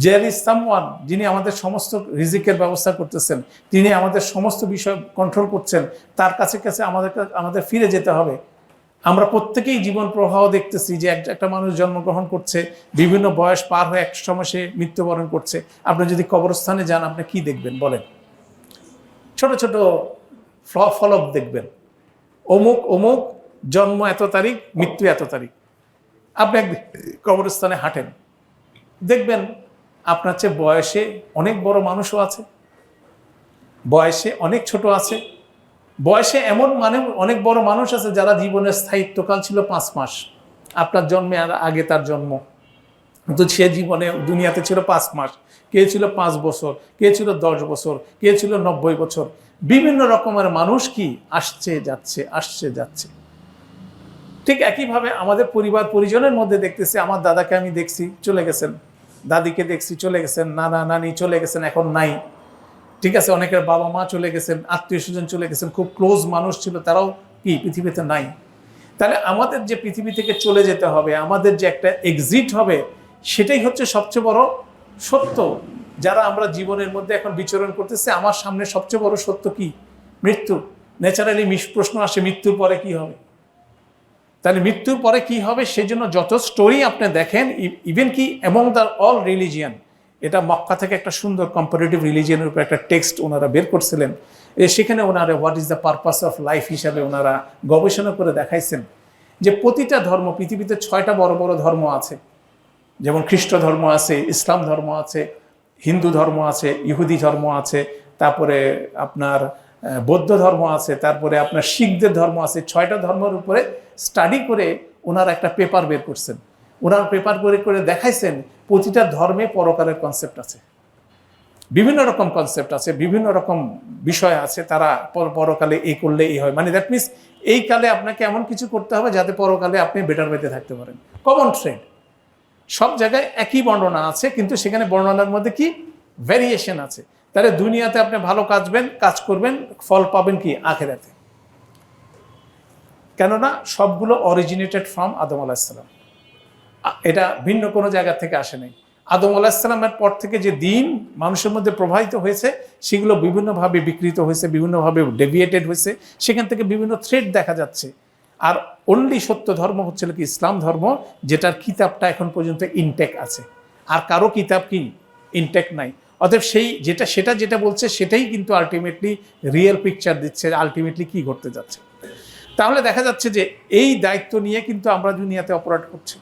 There is someone যিনি আমাদের সমস্ত রিজিকের ব্যবস্থা করতেছেন, তিনি আমাদের সমস্ত বিষয় কন্ট্রোল করছেন, তার কাছে কাছে আমাদের ফিরে যেতে হবে। আমরা প্রত্যেকেই জীবন প্রবাহ দেখতেছি যে একটা মানুষ জন্মগ্রহণ করছে, বিভিন্ন বয়স পার হয়ে এক সময় সে মৃত্যুবরণ করছে। আপনি যদি কবরস্থানে যান, আপনি কি দেখবেন বলেন? ছোট ছোট ফলক দেখবেন, অমুক অমুক জন্ম এত তারিখ, মৃত্যু এত তারিখ। আপনি এক কবরস্থানে হাঁটেন, দেখবেন আপনার চেয়ে বয়সে অনেক বড় মানুষও আছে, বয়সে অনেক ছোট আছে, বয়সে এমন অনেক বড় মানুষ আছে যারা জীবনের স্থায়িত্বকাল ছিল 5 মাস। আপনার জন্মের আগে তার জন্ম, কিন্তু সে জীবনে দুনিয়াতে ছিল 5 মাস, কে ছিল 5 বছর, কে ছিল 10 বছর, কে ছিল 90 বছর। বিভিন্ন রকমের মানুষ কি আসছে যাচ্ছে, আসছে যাচ্ছে। ঠিক একইভাবে আমাদের পরিবার পরিজনের মধ্যে দেখতেছি, আমার দাদাকে আমি দেখছি চলে গেছেন, দাদিকে দেখছি চলে গেছেন, নানা নানি চলে গেছেন, এখন নাই। ঠিক আছে, অনেকের বাবা মা চলে গেছেন, আত্মীয় স্বজন চলে গেছেন, খুব ক্লোজ মানুষ ছিল, তারাও কি পৃথিবীতে নাই। তাহলে আমাদের যে পৃথিবী থেকে চলে যেতে হবে, আমাদের যে একটা এক্সিট হবে, সেটাই হচ্ছে সবচেয়ে বড় সত্য। যারা আমরা জীবনের মধ্যে এখন বিচরণ করতেছি, আমার সামনে সবচেয়ে বড় সত্য কি? মৃত্যু। ন্যাচারালি প্রশ্ন আসে, মৃত্যুর পরে কি হবে? তাহলে মৃত্যুর পরে কি হবে, সেই জন্য যত স্টোরি আপনি দেখেন, ইভেন কি অ্যামং দ্য অল রিলিজিয়ান, এটা মক্কা থেকে একটা সুন্দর কম্পারেটিভ রিলিজিয়ানের উপর একটা টেক্সট ওনারা বের করছিলেন। সেখানে ওনারা what is the purpose of life হিসাবে ওনারা গবেষণা করে দেখাইছেন যে প্রতিটা ধর্ম, পৃথিবীতে 6টা বড় বড় ধর্ম আছে, যেমন খ্রিস্ট ধর্ম আছে, ইসলাম ধর্ম আছে, হিন্দু ধর্ম আছে, ইহুদি ধর্ম আছে, তারপরে আপনার বৌদ্ধ ধর্ম আছে, তারপরে আপনার শিখদের ধর্ম আছে। 6টা ধর্মের উপরে স্টাডি করে ওনারা একটা পেপার বের করছেন। ওনার পেপার বের করে দেখাইছেন প্রতিটা ধর্মে পরকালের কনসেপ্ট আছে, বিভিন্ন রকম কনসেপ্ট আছে, বিভিন্ন রকম বিষয় আছে। তারা পরকালে এই করলে এই হয়, মানে দ্যাট মিনস এই কালে আপনাকে এমন কিছু করতে হবে যাতে পরকালে আপনি বেটার ওয়েতে থাকতে পারেন। কমন ট্রেন্ড, সব জায়গায় একই বর্ণনা আছে, কিন্তু সেখানে বর্ণনার মধ্যে কি ভ্যারিয়েশন আছে। তাহলে দুনিয়াতে আপনি ভালো কাজ করবেন, ফল পাবেন কি আখিরাতে। কেননা সবগুলো অরিজিনেটেড ফ্রম আদম আলাইহিস সালাম, এটা ভিন্ন কোনো জায়গা থেকে আসে নাই। আদম আলাইহিস সালামের পর থেকে যে দিন মানুষের মধ্যে প্রবাহিত হয়েছে, সেগুলো বিভিন্নভাবে বিকৃত হয়েছে, বিভিন্নভাবে ডেভিয়েটেড হয়েছে, সেখান থেকে বিভিন্ন থ্রেড দেখা যাচ্ছে। আর অনলি সত্য ধর্ম হচ্ছে কি ইসলাম ধর্ম, যেটার কিতাবটা এখন পর্যন্ত ইনটেক আছে, আর কারো কিতাব কি ইনটেক নাই। অতএব সেটা যেটা বলছে সেটাই কিন্তু আলটিমেটলি রিয়েল পিকচার দিচ্ছে, আলটিমেটলি কি ঘটতে যাচ্ছে। তাহলে দেখা যাচ্ছে যে এই দায়িত্ব নিয়ে কিন্তু আমরা দুনিয়াতে অপারেট করছি।